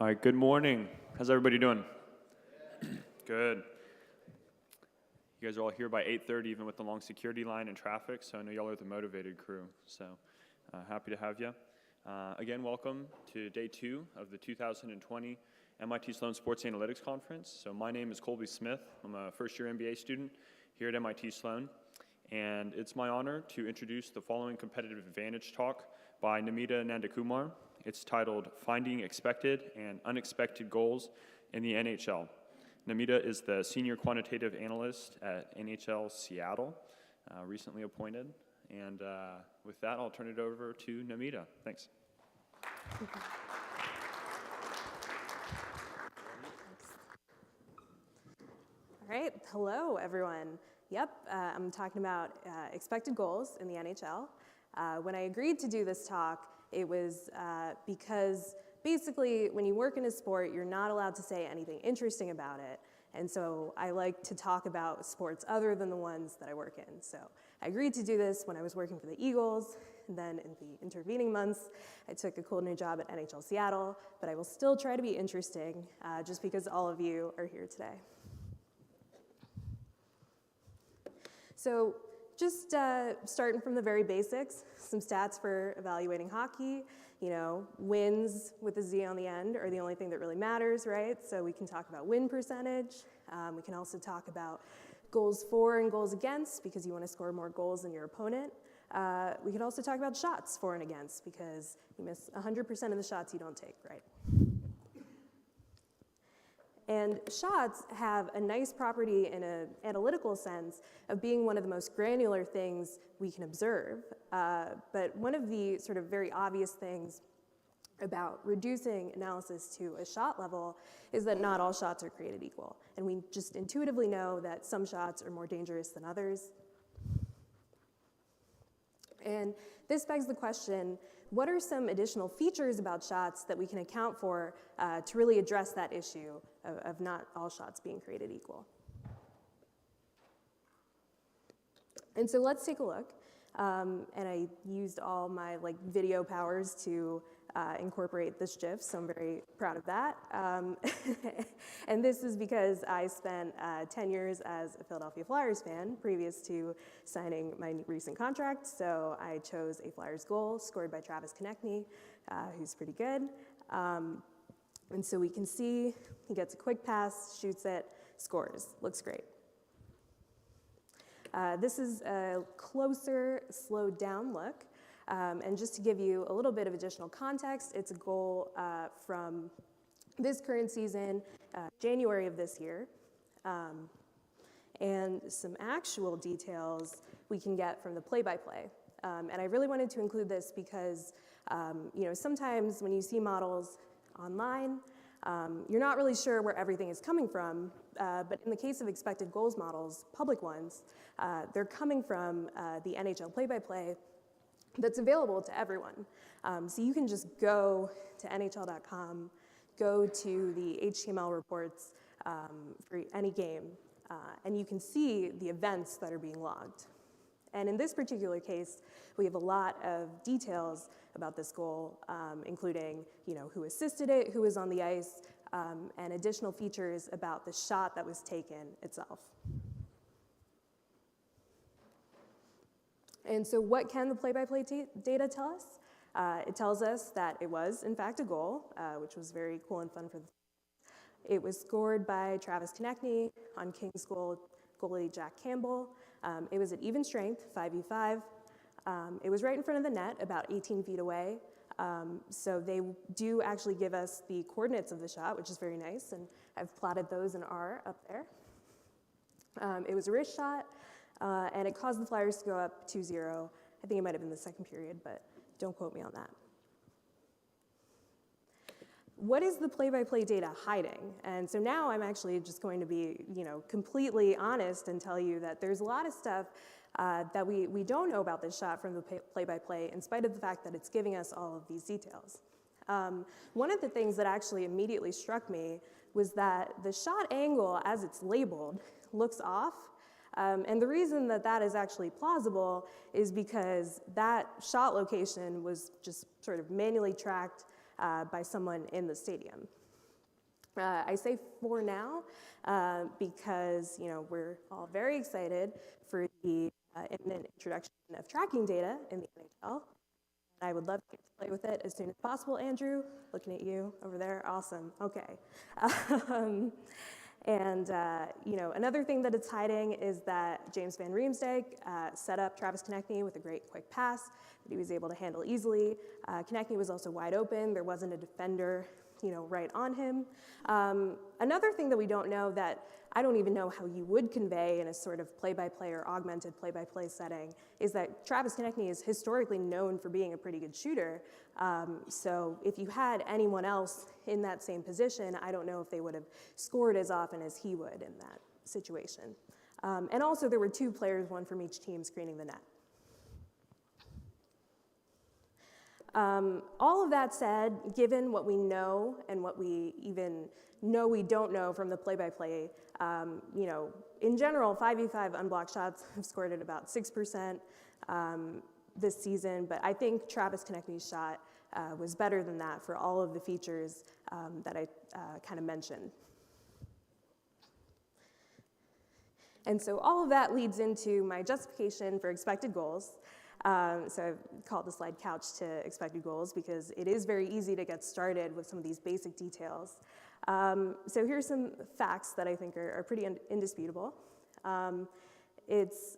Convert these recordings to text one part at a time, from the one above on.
All right, good morning. How's everybody doing? Good. You guys are all here by 8:30, even with the long security line and traffic, so I know y'all are the motivated crew, so happy to have you. Again, welcome to day 2 of the 2020 MIT Sloan Sports Analytics Conference. So my name is Colby Smith. I'm a first-year MBA student here at MIT Sloan, and it's my honor to introduce the following competitive advantage talk by Namita Nandakumar. It's titled Finding Expected and Unexpected Goals in the NHL. Namita is the Senior Quantitative Analyst at NHL Seattle, recently appointed. And with that, I'll turn it over to Namita. Thanks. All right, hello everyone. Yep, I'm talking about expected goals in the NHL. When I agreed to do this talk, it was because basically when you work in a sport, you're not allowed to say anything interesting about it. And so I like to talk about sports other than the ones that I work in. So I agreed to do this when I was working for the Eagles. And then in the intervening months, I took a cool new job at NHL Seattle. But I will still try to be interesting just because all of you are here today. So just starting from the very basics, some stats for evaluating hockey. You know, wins with a Z on the end are the only thing that really matters, right? So we can talk about win percentage. We can also talk about goals for and goals against because you want to score more goals than your opponent. We can also talk about shots for and against because you miss 100% of the shots you don't take, right? And shots have a nice property in an analytical sense of being one of the most granular things we can observe. But one of the sort of very obvious things about reducing analysis to a shot level is that not all shots are created equal. And we just intuitively know that some shots are more dangerous than others. And this begs the question, what are some additional features about shots that we can account for to really address that issue of not all shots being created equal? And so let's take a look. And I used all my video powers to incorporate this GIF, so I'm very proud of that. And this is because I spent 10 years as a Philadelphia Flyers fan previous to signing my recent contract, so I chose a Flyers goal scored by Travis Konechny, who's pretty good. And so we can see he gets a quick pass, shoots it, scores, looks great. This is a closer, slowed down look. And just to give you a little bit of additional context, it's a goal from this current season, January of this year. And some actual details we can get from the play-by-play. And I really wanted to include this because sometimes when you see models online, you're not really sure where everything is coming from, but in the case of expected goals models, public ones, they're coming from the NHL play-by-play that's available to everyone. So you can just go to NHL.com, go to the HTML reports for any game, and you can see the events that are being logged. And in this particular case, we have a lot of details about this goal, including who assisted it, who was on the ice, and additional features about the shot that was taken itself. And so what can the play-by-play data tell us? It tells us that it was, in fact, a goal, which was very cool and fun for the It was scored by Travis Konechny on Kings goalie Jack Campbell. It was at even strength, 5v5. It was right in front of the net, about 18 feet away. So they do actually give us the coordinates of the shot, which is very nice, and I've plotted those in R up there. It was a wrist shot, and it caused the Flyers to go up 2-0. I think it might have been the second period, but don't quote me on that. What is the play-by-play data hiding? And so now I'm actually just going to be, completely honest and tell you that there's a lot of stuff that we don't know about this shot from the play-by-play in spite of the fact that it's giving us all of these details. One of the things that actually immediately struck me was that the shot angle, as it's labeled, looks off. And the reason that that is actually plausible is because that shot location was just sort of manually tracked by someone in the stadium. I say for now because we're all very excited for the imminent introduction of tracking data in the NHL. I would love to get to play with it as soon as possible. Andrew, looking at you over there, awesome. Okay. Another thing that it's hiding is that James Van Riemsdyk set up Travis Konechny with a great quick pass that he was able to handle easily. Konechny was also wide open. There wasn't a defender, right on him. Another thing that we don't know that I don't even know how you would convey in a sort of play-by-play or augmented play-by-play setting is that Travis Konechny is historically known for being a pretty good shooter. So if you had anyone else in that same position, I don't know if they would have scored as often as he would in that situation. And also there were 2 players, one from each team, screening the net. All of that said, given what we know and what we even know we don't know from the play-by-play, in general, 5v5 unblocked shots have scored at about 6% this season, but I think Travis Konechny's shot was better than that for all of the features that I kind of mentioned. And so all of that leads into my justification for expected goals. So I've called the slide couch to expected goals because it is very easy to get started with some of these basic details. So here's some facts that I think are pretty indisputable. It's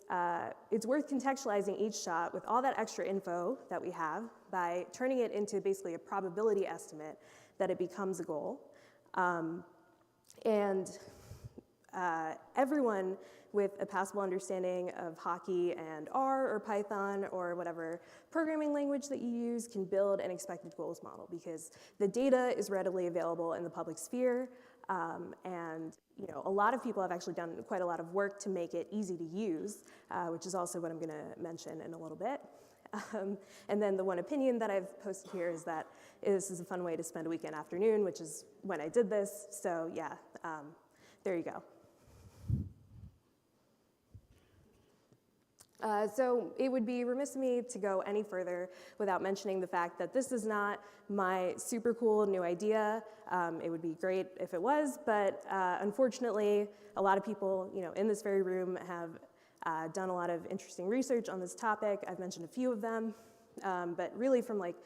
worth contextualizing each shot with all that extra info that we have by turning it into basically a probability estimate that it becomes a goal. Everyone with a passable understanding of hockey and R or Python or whatever programming language that you use can build an expected goals model because the data is readily available in the public sphere. A lot of people have actually done quite a lot of work to make it easy to use, which is also what I'm going to mention in a little bit. And then the one opinion that I've posted here is that this is a fun way to spend a weekend afternoon, which is when I did this. So yeah, there you go. So it would be remiss of me to go any further without mentioning the fact that this is not my super cool new idea. It would be great if it was, but unfortunately, a lot of people, in this very room have done a lot of interesting research on this topic. I've mentioned a few of them, but really from like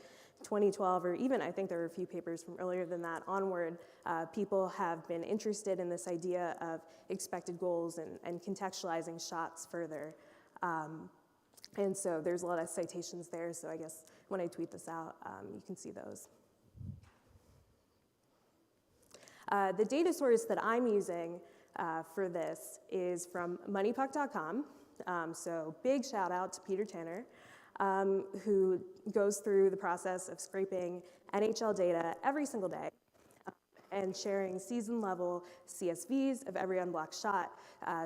2012, or even I think there were a few papers from earlier than that onward, people have been interested in this idea of expected goals and contextualizing shots further. And so there's a lot of citations there, so I guess when I tweet this out, you can see those. The data source that I'm using for this is from moneypuck.com, so big shout out to Peter Tanner, who goes through the process of scraping NHL data every single day and sharing season-level CSVs of every unblocked shot,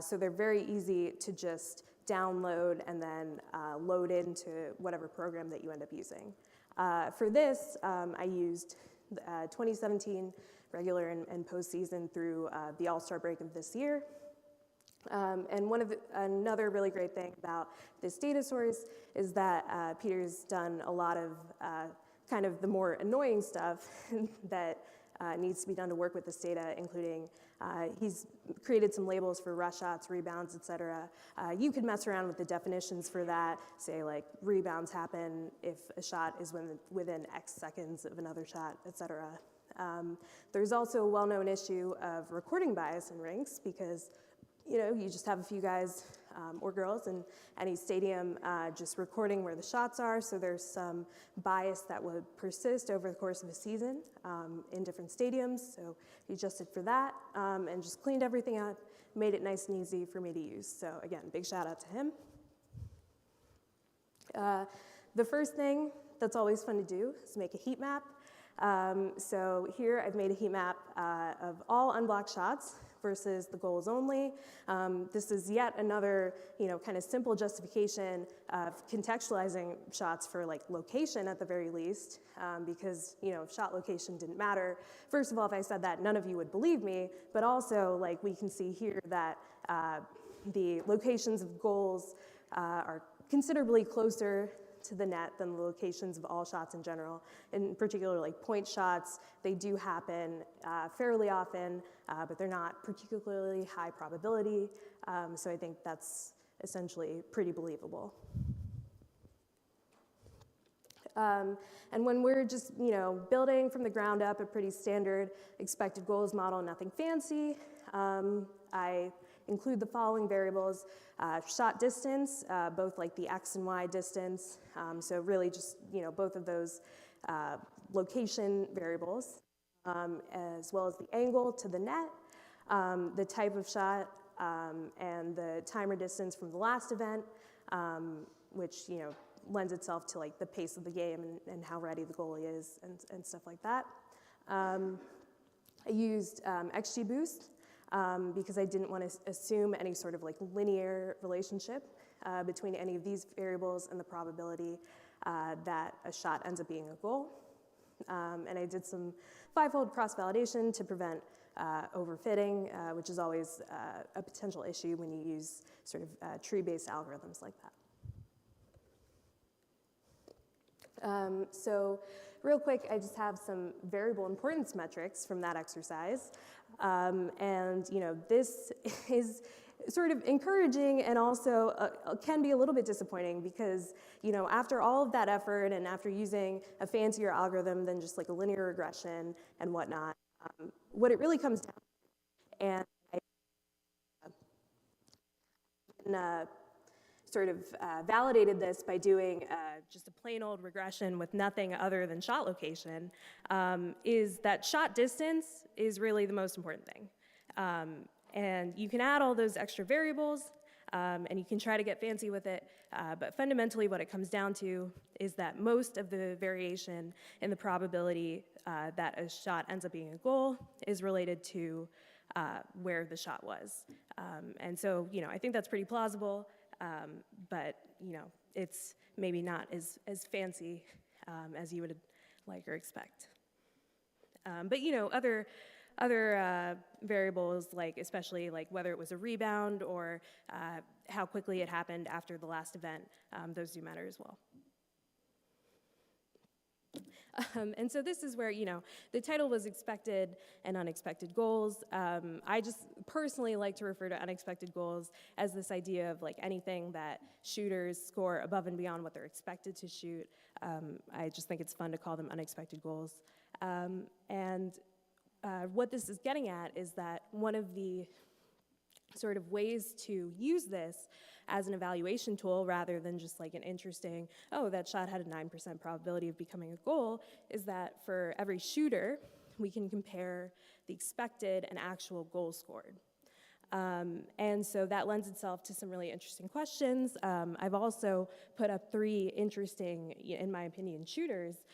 so they're very easy to just download and then load into whatever program that you end up using. For this, I used 2017 regular and postseason through the All-Star break of this year. And another really great thing about this data source is that Peter's done a lot of kind of the more annoying stuff that needs to be done to work with this data, including he's created some labels for rush shots, rebounds, etc. You could mess around with the definitions for that, say like rebounds happen if a shot is within X seconds of another shot, etc. There's also a well-known issue of recording bias in rinks because you just have a few guys or girls in any stadium just recording where the shots are, so there's some bias that would persist over the course of a season in different stadiums, so he adjusted for that and just cleaned everything up, made it nice and easy for me to use. So again, big shout out to him. The first thing that's always fun to do is make a heat map. So here I've made a heat map of all unblocked shots versus the goals only. This is yet another, kind of simple justification of contextualizing shots for like location at the very least, because, shot location didn't matter. First of all, if I said that, none of you would believe me, but also like we can see here that the locations of goals are considerably closer to the net than the locations of all shots in general. In particular, like point shots, they do happen fairly often, but they're not particularly high probability. So I think that's essentially pretty believable. And when we're just, building from the ground up a pretty standard expected goals model, nothing fancy, I include the following variables: shot distance, both like the X and Y distance, so really just, both of those location variables, as well as the angle to the net, the type of shot, and the time or distance from the last event, which, lends itself to like the pace of the game and how ready the goalie is and stuff like that. I used XG Boost because I didn't want to assume any sort of like linear relationship between any of these variables and the probability that a shot ends up being a goal. And I did some fivefold cross-validation to prevent overfitting, which is always a potential issue when you use sort of tree-based algorithms like that. So real quick, I just have some variable importance metrics from that exercise. And, this is sort of encouraging and also can be a little bit disappointing because, after all of that effort and after using a fancier algorithm than just like a linear regression and whatnot, what it really comes down to, and I sort of validated this by doing just a plain old regression with nothing other than shot location, is that shot distance is really the most important thing. And you can add all those extra variables, and you can try to get fancy with it, but fundamentally what it comes down to is that most of the variation in the probability that a shot ends up being a goal is related to where the shot was. And so, I think that's pretty plausible. But, it's maybe not as fancy as you would like or expect. But, other variables, like especially like whether it was a rebound or how quickly it happened after the last event, those do matter as well. And so this is where, the title was expected and unexpected goals. I just personally like to refer to unexpected goals as this idea of like anything that shooters score above and beyond what they're expected to shoot. I just think it's fun to call them unexpected goals. And what this is getting at is that one of the sort of ways to use this as an evaluation tool rather than just like an interesting, that shot had a 9% probability of becoming a goal, is that for every shooter, we can compare the expected and actual goals scored. And so that lends itself to some really interesting questions. I've also put up 3 interesting, in my opinion, shooters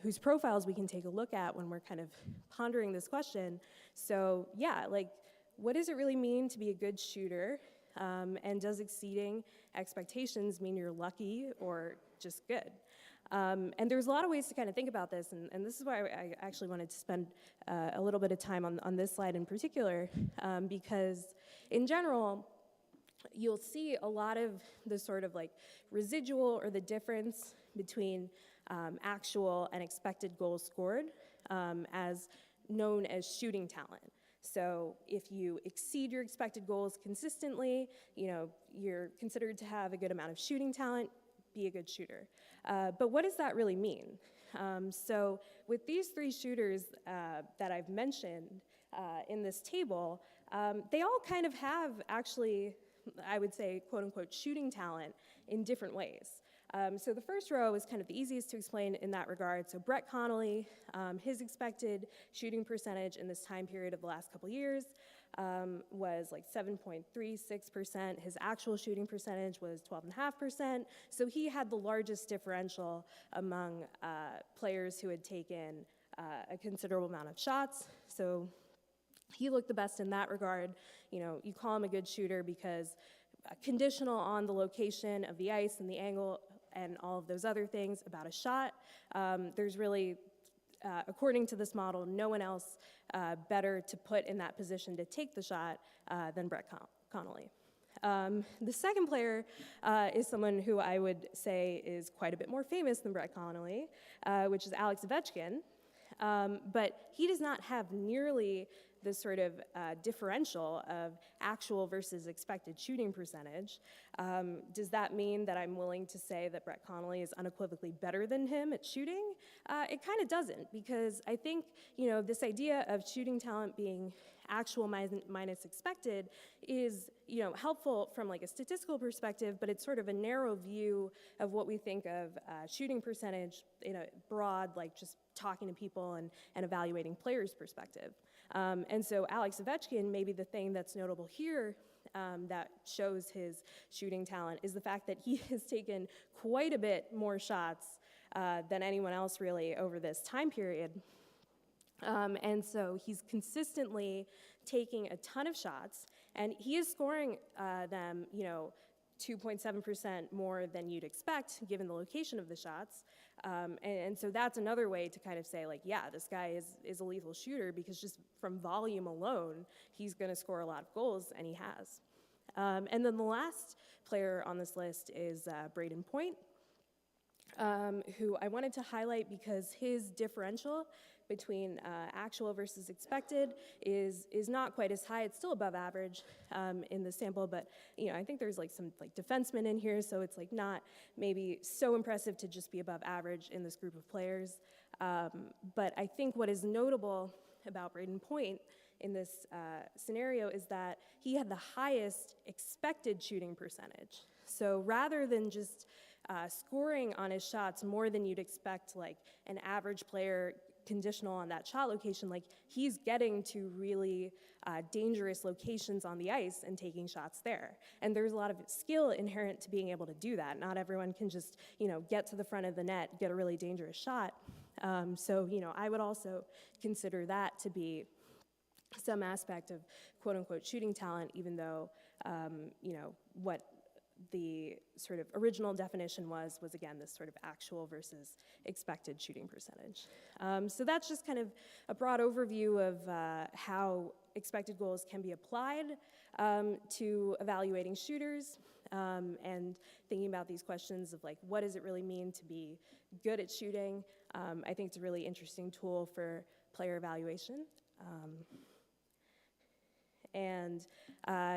whose profiles we can take a look at when we're kind of pondering this question. So yeah, like, what does it really mean to be a good shooter? And does exceeding expectations mean you're lucky or just good? And there's a lot of ways to kind of think about this, and this is why I actually wanted to spend a little bit of time on this slide in particular, because in general, you'll see a lot of the sort of like residual or the difference between actual and expected goals scored as known as shooting talent. So if you exceed your expected goals consistently, you're considered to have a good amount of shooting talent, be a good shooter. But what does that really mean? So with these 3 shooters that I've mentioned in this table, they all kind of have actually, I would say, quote unquote, shooting talent in different ways. So the first row is kind of the easiest to explain in that regard. So Brett Connolly, his expected shooting percentage in this time period of the last couple years was like 7.36%. His actual shooting percentage was 12.5%. So he had the largest differential among players who had taken a considerable amount of shots. So he looked the best in that regard. You call him a good shooter because conditional on the location of the ice and the angle and all of those other things about a shot, there's really, according to this model, no one else better to put in that position to take the shot than Brett Connolly. The second player is someone who I would say is quite a bit more famous than Brett Connolly, which is Alex Ovechkin. But he does not have nearly the sort of differential of actual versus expected shooting percentage. Does that mean that I'm willing to say that Brett Connolly is unequivocally better than him at shooting? It kind of doesn't, because I think, this idea of shooting talent being actual minus expected is, helpful from like a statistical perspective, but it's sort of a narrow view of what we think of shooting percentage in a broad, like just talking to people and evaluating players' perspective. And so Alex Ovechkin, maybe the thing that's notable here that shows his shooting talent is the fact that he has taken quite a bit more shots than anyone else really over this time period. And so he's consistently taking a ton of shots, and he is scoring them, 2.7% more than you'd expect given the location of the shots. And so that's another way to kind of say, like, yeah, this guy is a lethal shooter, because just from volume alone, he's going to score a lot of goals, and he has. And then the last player on this list is Braden Point, who I wanted to highlight because his differential between actual versus expected is not quite as high. It's still above average in the sample, but I think there's like some like defensemen in here, so it's like not maybe so impressive to just be above average in this group of players. But I think what is notable about Braden Point in this scenario is that he had the highest expected shooting percentage. So rather than just scoring on his shots more than you'd expect, like an average player conditional on that shot location, like he's getting to really dangerous locations on the ice and taking shots there. And there's a lot of skill inherent to being able to do that. Not everyone can just, get to the front of the net, get a really dangerous shot. So, I would also consider that to be some aspect of quote unquote shooting talent, even though, what the sort of original definition was again this sort of actual versus expected shooting percentage. So that's just kind of a broad overview of how expected goals can be applied to evaluating shooters and thinking about these questions of like, what does it really mean to be good at shooting? I think it's a really interesting tool for player evaluation. And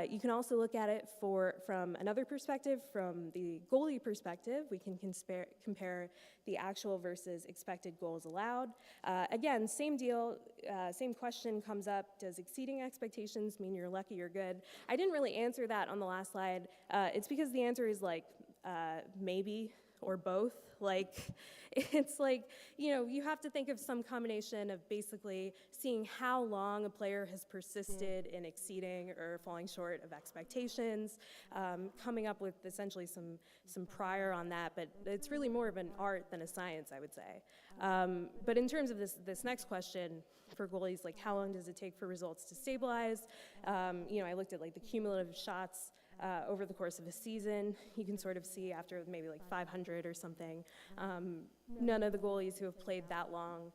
you can also look at it from another perspective, from the goalie perspective. We can compare the actual versus expected goals allowed. Again, same deal, same question comes up. Does exceeding expectations mean you're lucky or good? I didn't really answer that on the last slide. It's because the answer is like maybe or both. Like, it's like, you have to think of some combination of basically seeing how long a player has persisted in exceeding or falling short of expectations, coming up with essentially some prior on that, but it's really more of an art than a science, I would say. But in terms of this next question for goalies, like how long does it take for results to stabilize? I looked at like the cumulative shots over the course of a season. You can sort of see after maybe like 500 or something, none of the goalies who have played that long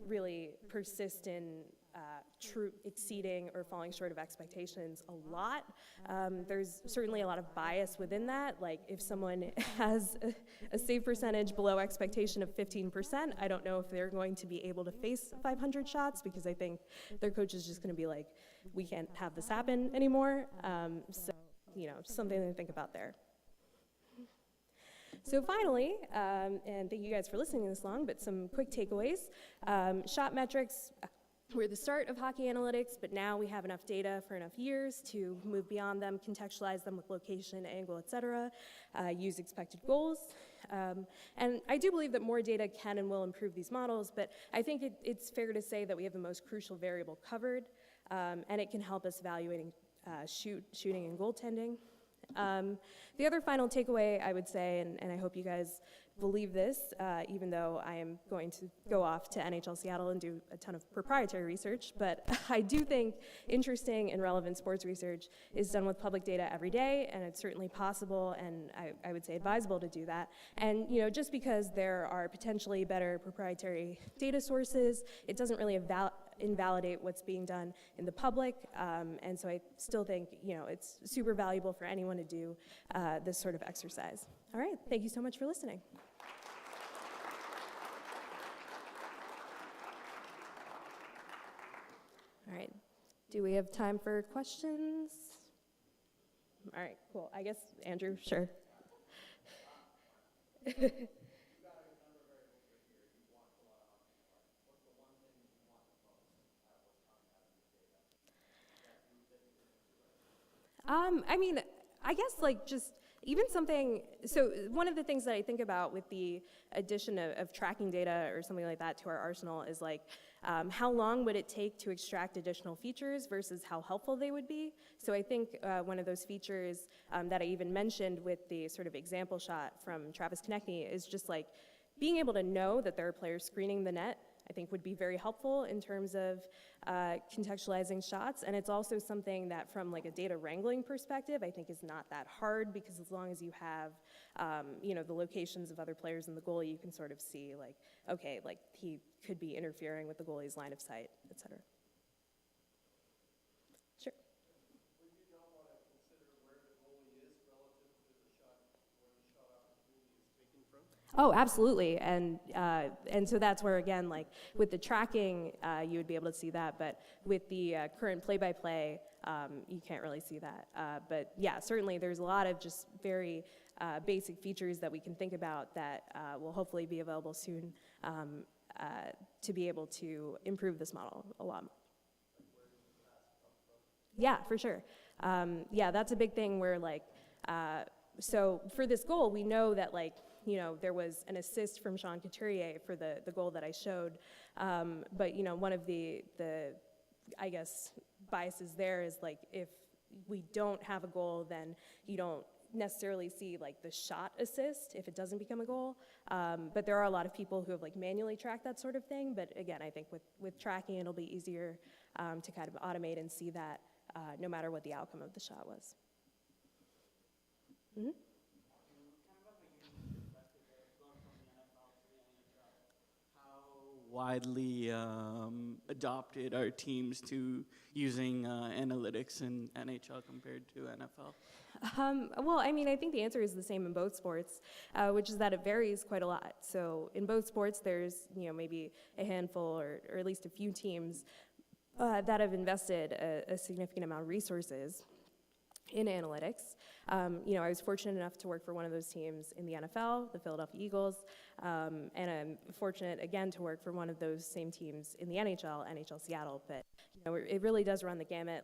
really persist in true exceeding or falling short of expectations a lot. There's certainly a lot of bias within that. Like if someone has a save percentage below expectation of 15%, I don't know if they're going to be able to face 500 shots, because I think their coach is just going to be like, we can't have this happen anymore. So, something to think about there. So finally, and thank you guys for listening this long, but some quick takeaways. Shot metrics were the start of hockey analytics, but now we have enough data for enough years to move beyond them, contextualize them with location, angle, et cetera, use expected goals. And I do believe that more data can and will improve these models, but I think it's fair to say that we have the most crucial variable covered, and it can help us evaluating shooting and goaltending. The other final takeaway I would say, and I hope you guys believe this, even though I am going to go off to NHL Seattle and do a ton of proprietary research, but I do think interesting and relevant sports research is done with public data every day, and it's certainly possible, and I would say advisable to do that. And just because there are potentially better proprietary data sources, it doesn't really invalidate what's being done in the public. And so I still think, it's super valuable for anyone to do this sort of exercise. All right, thank you so much for listening. All right, do we have time for questions? All right, cool. I guess, Andrew, sure. I mean, I guess just even something, so one of the things that I think about with the addition of tracking data or something like that to our arsenal is how long would it take to extract additional features versus how helpful they would be? So I think one of those features that I even mentioned with the sort of example shot from Travis Konechny is just being able to know that there are players screening the net, I think would be very helpful in terms of contextualizing shots. And it's also something that from a data wrangling perspective, I think is not that hard, because as long as you have, the locations of other players in the goalie, you can sort of see okay, he could be interfering with the goalie's line of sight, et cetera. Sure. Would you not want to consider where the goalie is relative to the shot, where the shot opportunity is taken from? Oh, absolutely, and so that's where, again, with the tracking, you would be able to see that, but with the current play-by-play, you can't really see that. But yeah, certainly there's a lot of just very basic features that we can think about that will hopefully be available soon to be able to improve this model a lot. Yeah, for sure. Yeah, that's a big thing where so for this goal, we know that there was an assist from Sean Couturier for the goal that I showed, but one of the I guess biases there is if we don't have a goal, then you don't necessarily see the shot assist if it doesn't become a goal, but there are a lot of people who have manually tracked that sort of thing. But again, I think with tracking, it'll be easier to kind of automate and see that no matter what the outcome of the shot was. Mm-hmm. Widely adopted are teams to using analytics in NHL compared to NFL? Well, I mean, I think the answer is the same in both sports, which is that it varies quite a lot. So in both sports, there's maybe a handful or at least a few teams that have invested a significant amount of resources in analytics. I was fortunate enough to work for one of those teams in the NFL, the Philadelphia Eagles, and I'm fortunate again to work for one of those same teams in the NHL Seattle. But it really does run the gamut.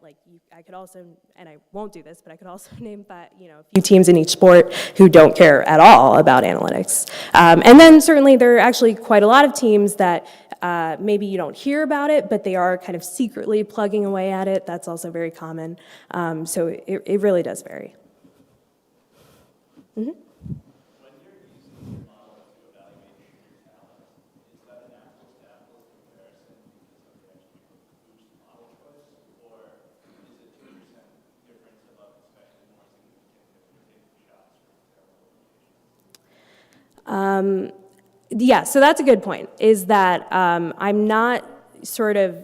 I could also, and I won't do this, but I could also name a few teams in each sport who don't care at all about analytics. And then certainly there are actually quite a lot of teams that maybe you don't hear about it, but they are kind of secretly plugging away at it. That's also very common. So it really does vary. Mm-hmm. When you're using your model to evaluate your talent, is that an apples-to-apples comparison because of the boost model choice, or is it 2% difference above expected more significant if you're taking shots from terrible locations? Yeah, so that's a good point, is that I'm not sort of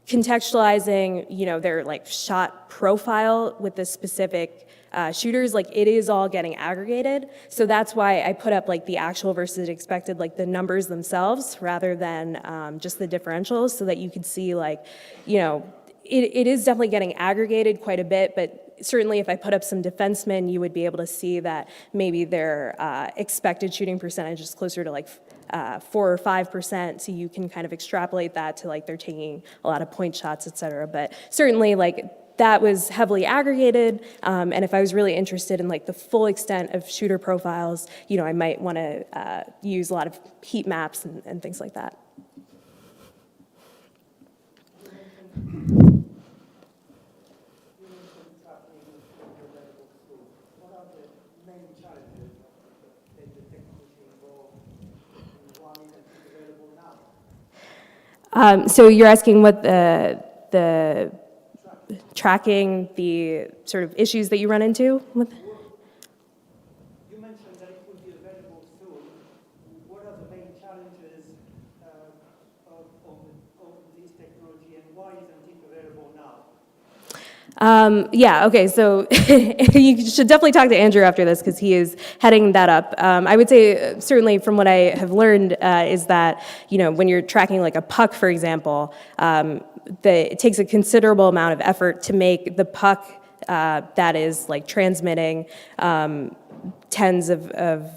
contextualizing, their shot profile with the specific shooters. It is all getting aggregated. So that's why I put up the actual versus expected, the numbers themselves rather than just the differentials, so that you could see it is definitely getting aggregated quite a bit, but certainly if I put up some defensemen, you would be able to see that maybe their expected shooting percentage is closer to 4 or 5%, so you can kind of extrapolate that to they're taking a lot of point shots, et cetera. But certainly that was heavily aggregated, and if I was really interested in the full extent of shooter profiles, I might want to use a lot of heat maps and things like that. So you're asking what the tracking the sort of issues that you run into with? You mentioned that it will be available soon. What are the main challenges of Yeah, okay, so you should definitely talk to Andrew after this because he is heading that up. I would say, certainly from what I have learned, is that, when you're tracking like a puck, for example, it takes a considerable amount of effort to make the puck that is like transmitting tens of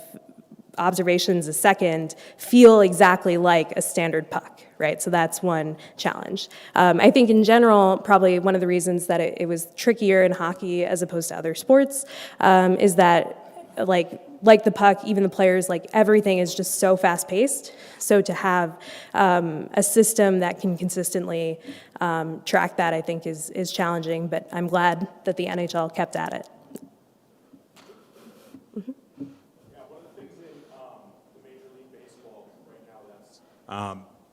observations a second feel exactly like a standard puck, right? So that's one challenge. I think in general, probably one of the reasons that it was trickier in hockey as opposed to other sports is that like the puck, even the players, like everything is just so fast paced. So to have a system that can consistently track that, I think is challenging, but I'm glad that the NHL kept at it.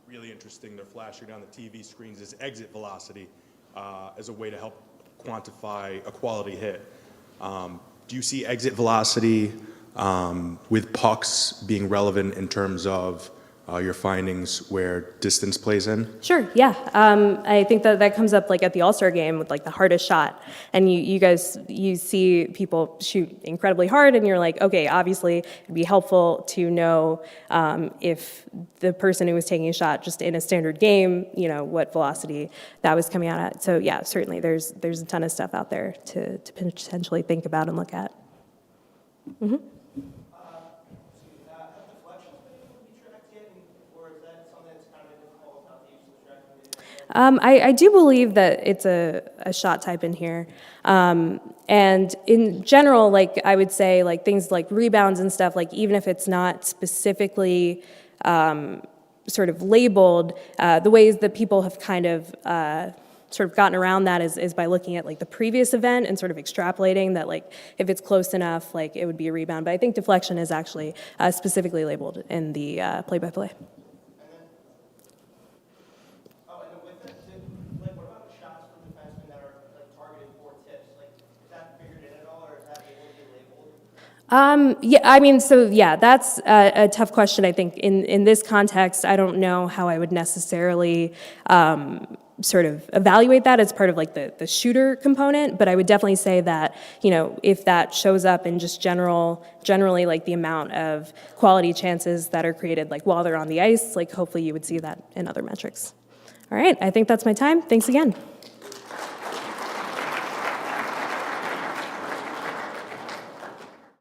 Really interesting. They're flashing on the TV screens is exit velocity as a way to help quantify a quality hit. Do you see exit velocity with pucks being relevant in terms of your findings where distance plays in? Sure, yeah. I think that comes up like at the All-Star game with like the hardest shot. And you see people shoot incredibly hard and you're like, okay, obviously it'd be helpful to know if the person who was taking a shot just in a standard game, what velocity that was coming out at. So yeah, certainly there's a ton of stuff out there to potentially think about and look at. Mm-hmm. I do believe that it's a shot type in here. And in general, like I would say, like things like rebounds and stuff, like even if it's not specifically sort of labeled, the ways that people have kind of sort of gotten around that is by looking at like the previous event and sort of extrapolating that like if it's close enough, like it would be a rebound. But I think deflection is actually specifically labeled in the play-by-play. Yeah, I mean, so yeah, that's a tough question. I think in this context, I don't know how I would necessarily sort of evaluate that as part of like the shooter component, but I would definitely say that, if that shows up in just generally like the amount of quality chances that are created like while they're on the ice, like hopefully you would see that in other metrics. All right, I think that's my time. Thanks again.